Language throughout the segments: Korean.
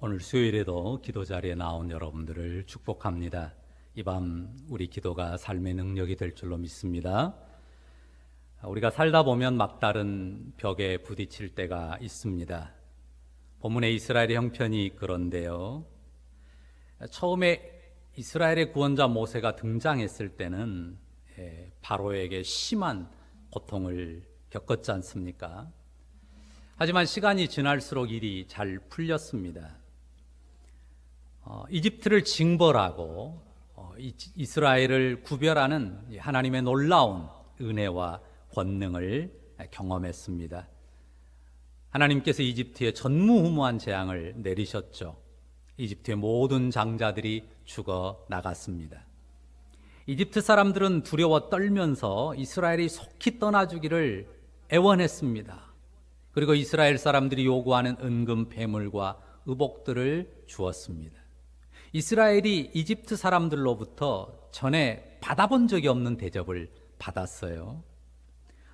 오늘 수요일에도 기도 자리에 나온 여러분들을 축복합니다. 이 밤 우리 기도가 삶의 능력이 될 줄로 믿습니다. 우리가 살다 보면 막다른 벽에 부딪힐 때가 있습니다. 본문의 이스라엘의 형편이 그런데요. 처음에 이스라엘의 구원자 모세가 등장했을 때는 바로에게 심한 고통을 겪었지 않습니까? 하지만 시간이 지날수록 일이 잘 풀렸습니다. 이집트를 징벌하고 이스라엘을 구별하는 하나님의 놀라운 은혜와 권능을 경험했습니다. 하나님께서 이집트에 전무후무한 재앙을 내리셨죠. 이집트의 모든 장자들이 죽어 나갔습니다. 이집트 사람들은 두려워 떨면서 이스라엘이 속히 떠나주기를 애원했습니다. 그리고 이스라엘 사람들이 요구하는 은금, 배물과 의복들을 주었습니다. 이스라엘이 이집트 사람들로부터 전에 받아본 적이 없는 대접을 받았어요.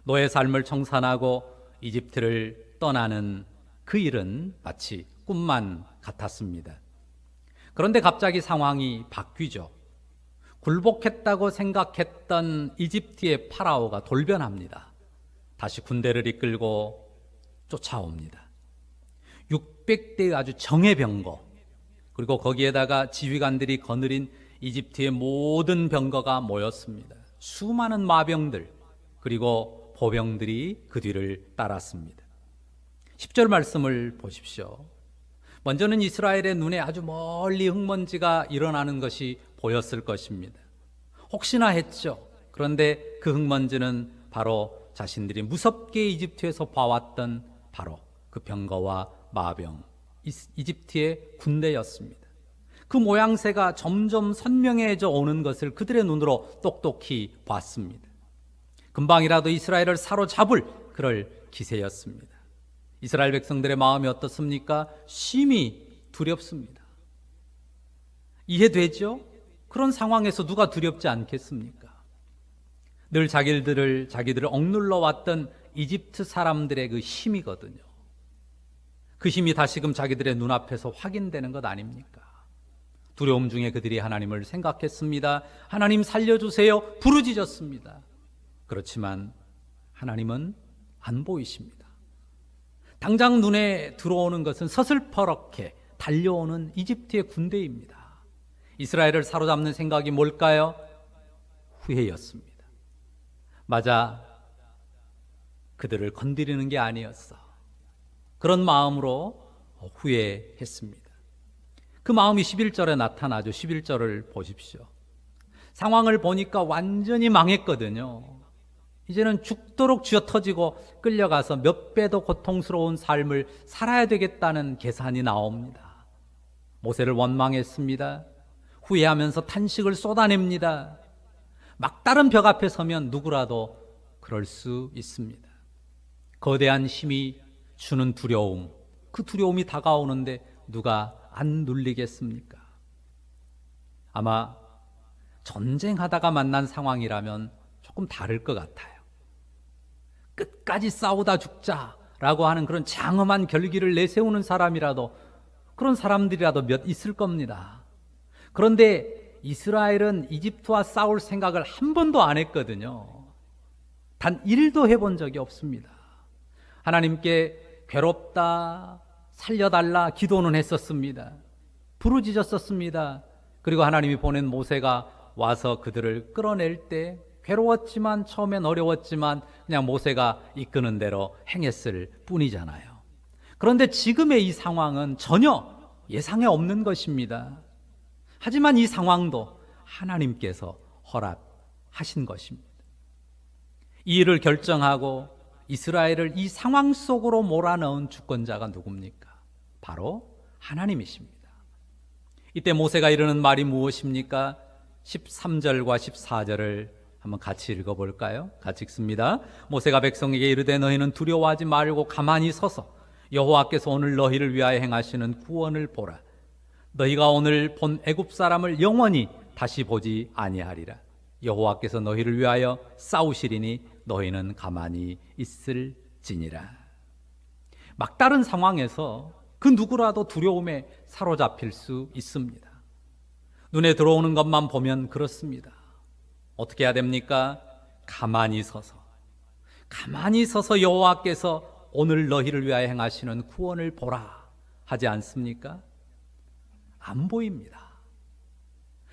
노예 삶을 청산하고 이집트를 떠나는 그 일은 마치 꿈만 같았습니다. 그런데 갑자기 상황이 바뀌죠. 굴복했다고 생각했던 이집트의 파라오가 돌변합니다. 다시 군대를 이끌고 쫓아옵니다. 600대의 아주 정예병거, 그리고 거기에다가 지휘관들이 거느린 이집트의 모든 병거가 모였습니다. 수많은 마병들, 그리고 보병들이 그 뒤를 따랐습니다. 10절 말씀을 보십시오. 먼저는 이스라엘의 눈에 아주 멀리 흙먼지가 일어나는 것이 보였을 것입니다. 혹시나 했죠. 그런데 그 흙먼지는 바로 자신들이 무섭게 이집트에서 봐왔던 바로 그 병거와 마병, 이집트의 군대였습니다. 그 모양새가 점점 선명해져 오는 것을 그들의 눈으로 똑똑히 봤습니다. 금방이라도 이스라엘을 사로잡을 그럴 기세였습니다. 이스라엘 백성들의 마음이 어떻습니까? 심히 두렵습니다. 이해되죠? 그런 상황에서 누가 두렵지 않겠습니까? 늘 자기들을 억눌러 왔던 이집트 사람들의 그 힘이거든요. 그 힘이 다시금 자기들의 눈앞에서 확인되는 것 아닙니까? 두려움 중에 그들이 하나님을 생각했습니다. 하나님 살려주세요. 부르짖었습니다. 그렇지만 하나님은 안 보이십니다. 당장 눈에 들어오는 것은 서슬퍼렇게 달려오는 이집트의 군대입니다. 이스라엘을 사로잡는 생각이 뭘까요? 후회였습니다. 맞아, 그들을 건드리는 게 아니었어. 그런 마음으로 후회했습니다. 그 마음이 11절에 나타나죠. 11절을 보십시오. 상황을 보니까 완전히 망했거든요. 이제는 죽도록 쥐어터지고 끌려가서 몇 배 더 고통스러운 삶을 살아야 되겠다는 계산이 나옵니다. 모세를 원망했습니다. 후회하면서 탄식을 쏟아냅니다. 막다른 벽 앞에 서면 누구라도 그럴 수 있습니다. 거대한 힘이 주는 두려움, 그 두려움이 다가오는데 누가 안 눌리겠습니까? 아마 전쟁하다가 만난 상황이라면 조금 다를 것 같아요. 끝까지 싸우다 죽자라고 하는 그런 장엄한 결기를 내세우는 사람이라도, 그런 사람들이라도 몇 있을 겁니다. 그런데 이스라엘은 이집트와 싸울 생각을 한 번도 안 했거든요. 단 1도 해본 적이 없습니다. 하나님께 괴롭다, 살려달라 기도는 했었습니다. 부르짖었었습니다. 그리고 하나님이 보낸 모세가 와서 그들을 끌어낼 때 괴로웠지만, 처음엔 어려웠지만 그냥 모세가 이끄는 대로 행했을 뿐이잖아요. 그런데 지금의 이 상황은 전혀 예상에 없는 것입니다. 하지만 이 상황도 하나님께서 허락하신 것입니다. 이 일을 결정하고 이스라엘을 이 상황 속으로 몰아넣은 주권자가 누굽니까? 바로 하나님이십니다. 이때 모세가 이르는 말이 무엇입니까? 13절과 14절을 한번 같이 읽어볼까요? 같이 읽습니다. 모세가 백성에게 이르되 너희는 두려워하지 말고 가만히 서서 여호와께서 오늘 너희를 위하여 행하시는 구원을 보라. 너희가 오늘 본 애굽 사람을 영원히 다시 보지 아니하리라. 여호와께서 너희를 위하여 싸우시리니 너희는 가만히 있을지니라. 막다른 상황에서 그 누구라도 두려움에 사로잡힐 수 있습니다. 눈에 들어오는 것만 보면 그렇습니다. 어떻게 해야 됩니까? 가만히 서서 여호와께서 오늘 너희를 위하여 행하시는 구원을 보라 하지 않습니까? 안 보입니다.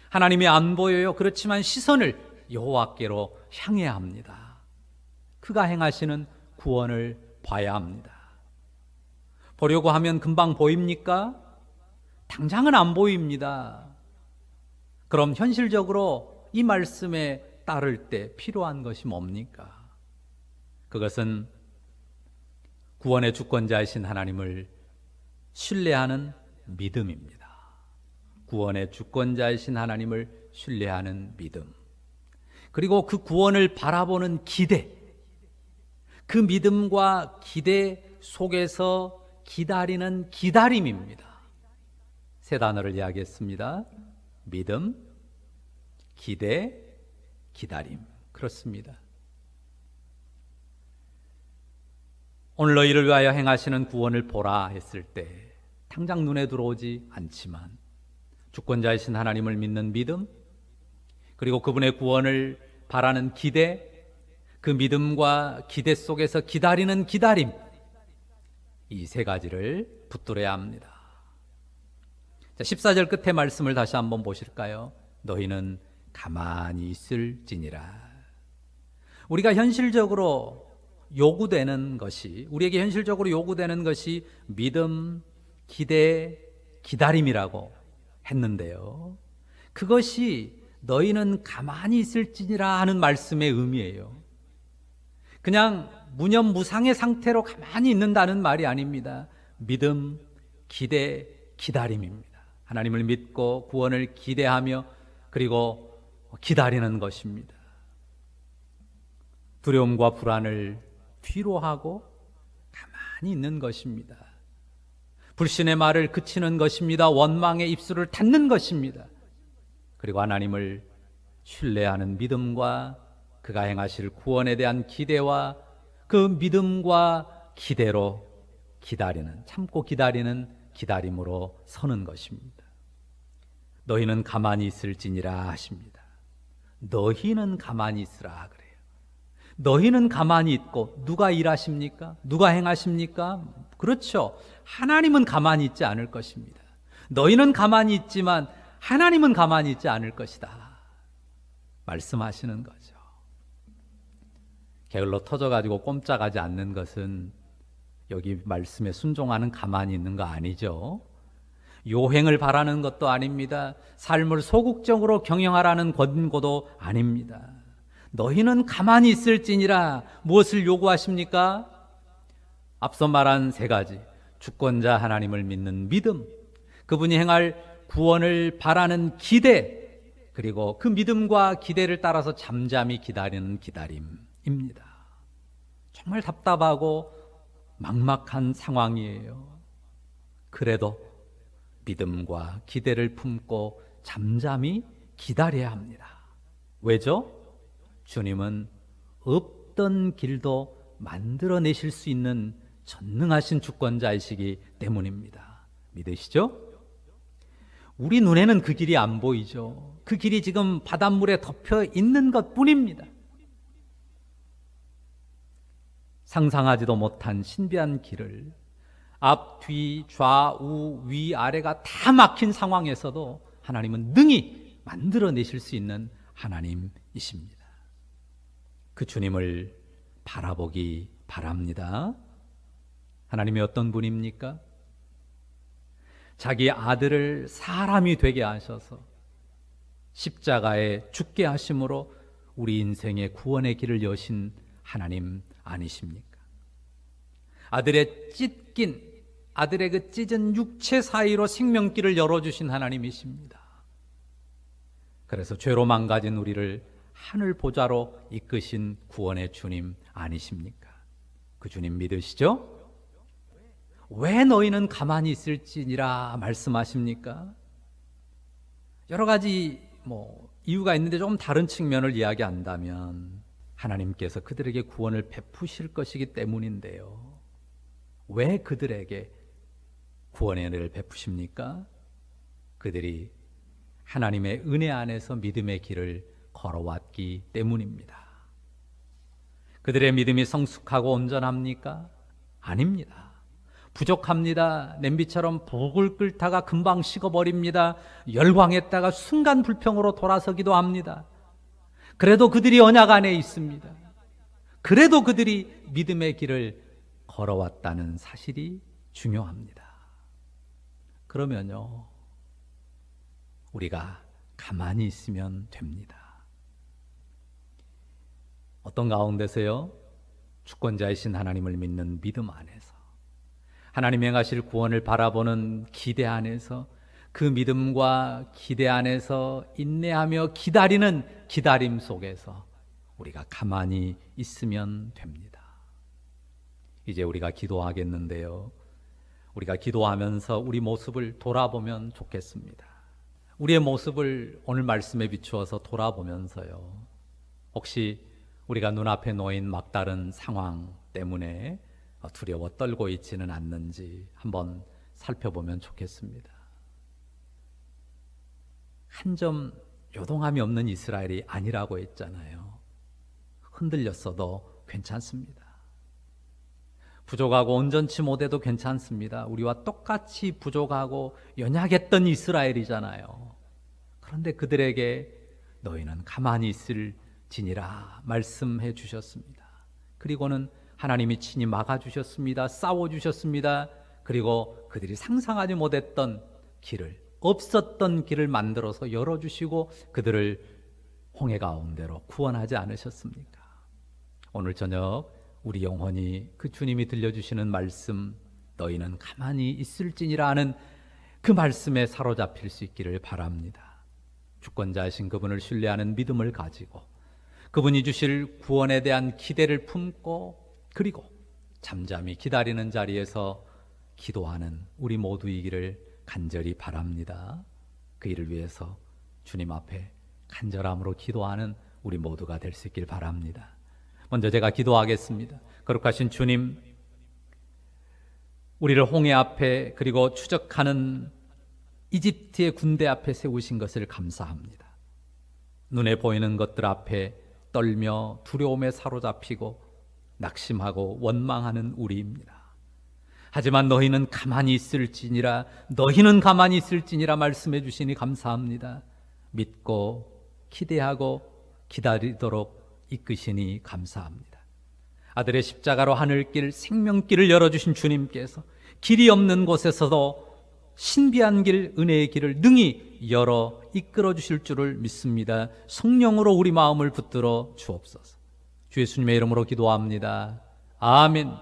하나님이 안 보여요. 그렇지만 시선을 여호와께로 향해야 합니다. 그가 행하시는 구원을 봐야 합니다. 보려고 하면 금방 보입니까? 당장은 안 보입니다. 그럼 현실적으로 이 말씀에 따를 때 필요한 것이 뭡니까? 그것은 구원의 주권자이신 하나님을 신뢰하는 믿음입니다. 구원의 주권자이신 하나님을 신뢰하는 믿음. 그리고 그 구원을 바라보는 기대. 그 믿음과 기대 속에서 기다리는 기다림입니다. 세 단어를 이야기했습니다. 믿음, 기대, 기다림. 그렇습니다. 오늘 너희를 위하여 행하시는 구원을 보라 했을 때 당장 눈에 들어오지 않지만 주권자이신 하나님을 믿는 믿음, 그리고 그분의 구원을 바라는 기대, 그 믿음과 기대 속에서 기다리는 기다림, 이 세 가지를 붙들어야 합니다. 자, 14절 끝에 말씀을 다시 한번 보실까요? 너희는 가만히 있을지니라. 우리가 현실적으로 요구되는 것이, 우리에게 현실적으로 요구되는 것이 믿음, 기대, 기다림이라고 했는데요. 그것이 너희는 가만히 있을지니라 하는 말씀의 의미예요. 그냥 무념무상의 상태로 가만히 있는다는 말이 아닙니다. 믿음, 기대, 기다림입니다. 하나님을 믿고 구원을 기대하며 그리고 기다리는 것입니다. 두려움과 불안을 뒤로 하고 가만히 있는 것입니다. 불신의 말을 그치는 것입니다. 원망의 입술을 닫는 것입니다. 그리고 하나님을 신뢰하는 믿음과 그가 행하실 구원에 대한 기대와 그 믿음과 기대로 기다리는, 참고 기다리는 기다림으로 서는 것입니다. 너희는 가만히 있을지니라 하십니다. 너희는 가만히 있으라 그래요. 너희는 가만히 있고 누가 일하십니까? 누가 행하십니까? 그렇죠. 하나님은 가만히 있지 않을 것입니다. 너희는 가만히 있지만 하나님은 가만히 있지 않을 것이다 말씀하시는 거죠. 게을러 터져가지고 꼼짝하지 않는 것은 여기 말씀에 순종하는 가만히 있는 거 아니죠. 요행을 바라는 것도 아닙니다. 삶을 소극적으로 경영하라는 권고도 아닙니다. 너희는 가만히 있을지니라. 무엇을 요구하십니까? 앞서 말한 세 가지, 주권자 하나님을 믿는 믿음, 그분이 행할 구원을 바라는 기대, 그리고 그 믿음과 기대를 따라서 잠잠히 기다리는 기다림입니다. 정말 답답하고 막막한 상황이에요. 그래도 믿음과 기대를 품고 잠잠히 기다려야 합니다. 왜죠? 주님은 없던 길도 만들어내실 수 있는 전능하신 주권자이시기 때문입니다. 믿으시죠? 우리 눈에는 그 길이 안 보이죠. 그 길이 지금 바닷물에 덮여 있는 것 뿐입니다. 상상하지도 못한 신비한 길을 앞, 뒤, 좌우, 위, 아래가 다 막힌 상황에서도 하나님은 능히 만들어내실 수 있는 하나님이십니다. 그 주님을 바라보기 바랍니다. 하나님이 어떤 분입니까? 자기 아들을 사람이 되게 하셔서 십자가에 죽게 하심으로 우리 인생의 구원의 길을 여신 하나님 아니십니까? 아들의 그 찢은 육체 사이로 생명길을 열어주신 하나님이십니다. 그래서 죄로 망가진 우리를 하늘 보좌로 이끄신 구원의 주님 아니십니까? 그 주님 믿으시죠? 왜 너희는 가만히 있을지니라 말씀하십니까? 여러 가지 이유가 있는데 조금 다른 측면을 이야기한다면 하나님께서 그들에게 구원을 베푸실 것이기 때문인데요. 왜 그들에게 구원의 은혜를 베푸십니까? 그들이 하나님의 은혜 안에서 믿음의 길을 걸어왔기 때문입니다. 그들의 믿음이 성숙하고 온전합니까? 아닙니다. 부족합니다. 냄비처럼 북을 끓다가 금방 식어버립니다. 열광했다가 순간 불평으로 돌아서기도 합니다. 그래도 그들이 언약 안에 있습니다. 그래도 그들이 믿음의 길을 걸어왔다는 사실이 중요합니다. 그러면요, 우리가 가만히 있으면 됩니다. 어떤 가운데서요? 주권자이신 하나님을 믿는 믿음 안에서, 하나님이 행하실 구원을 바라보는 기대 안에서, 그 믿음과 기대 안에서 인내하며 기다리는 기다림 속에서 우리가 가만히 있으면 됩니다. 이제 우리가 기도하겠는데요, 우리가 기도하면서 우리 모습을 돌아보면 좋겠습니다. 우리의 모습을 오늘 말씀에 비추어서 돌아보면서요, 혹시 우리가 눈앞에 놓인 막다른 상황 때문에 두려워 떨고 있지는 않는지 한번 살펴보면 좋겠습니다. 한 점 요동함이 없는 이스라엘이 아니라고 했잖아요. 흔들렸어도 괜찮습니다. 부족하고 온전치 못해도 괜찮습니다. 우리와 똑같이 부족하고 연약했던 이스라엘이잖아요. 그런데 그들에게 너희는 가만히 있을지니라 말씀해 주셨습니다. 그리고는 하나님이 친히 막아주셨습니다. 싸워주셨습니다. 그리고 그들이 상상하지 못했던 길을, 없었던 길을 만들어서 열어주시고 그들을 홍해 가운데로 구원하지 않으셨습니까? 오늘 저녁 우리 영혼이 그 주님이 들려주시는 말씀, 너희는 가만히 있을지니라 하는 그 말씀에 사로잡힐 수 있기를 바랍니다. 주권자이신 그분을 신뢰하는 믿음을 가지고 그분이 주실 구원에 대한 기대를 품고, 그리고 잠잠히 기다리는 자리에서 기도하는 우리 모두이기를 간절히 바랍니다. 그 일을 위해서 주님 앞에 간절함으로 기도하는 우리 모두가 될 수 있길 바랍니다. 먼저 제가 기도하겠습니다. 거룩하신 주님, 우리를 홍해 앞에 그리고 추적하는 이집트의 군대 앞에 세우신 것을 감사합니다. 눈에 보이는 것들 앞에 떨며 두려움에 사로잡히고 낙심하고 원망하는 우리입니다. 하지만 너희는 가만히 있을지니라, 너희는 가만히 있을지니라 말씀해 주시니 감사합니다. 믿고 기대하고 기다리도록 이끄시니 감사합니다. 아들의 십자가로 하늘길 생명길을 열어주신 주님께서 길이 없는 곳에서도 신비한 길, 은혜의 길을 능히 열어 이끌어 주실 줄을 믿습니다. 성령으로 우리 마음을 붙들어 주옵소서. 주 예수님의 이름으로 기도합니다. 아멘.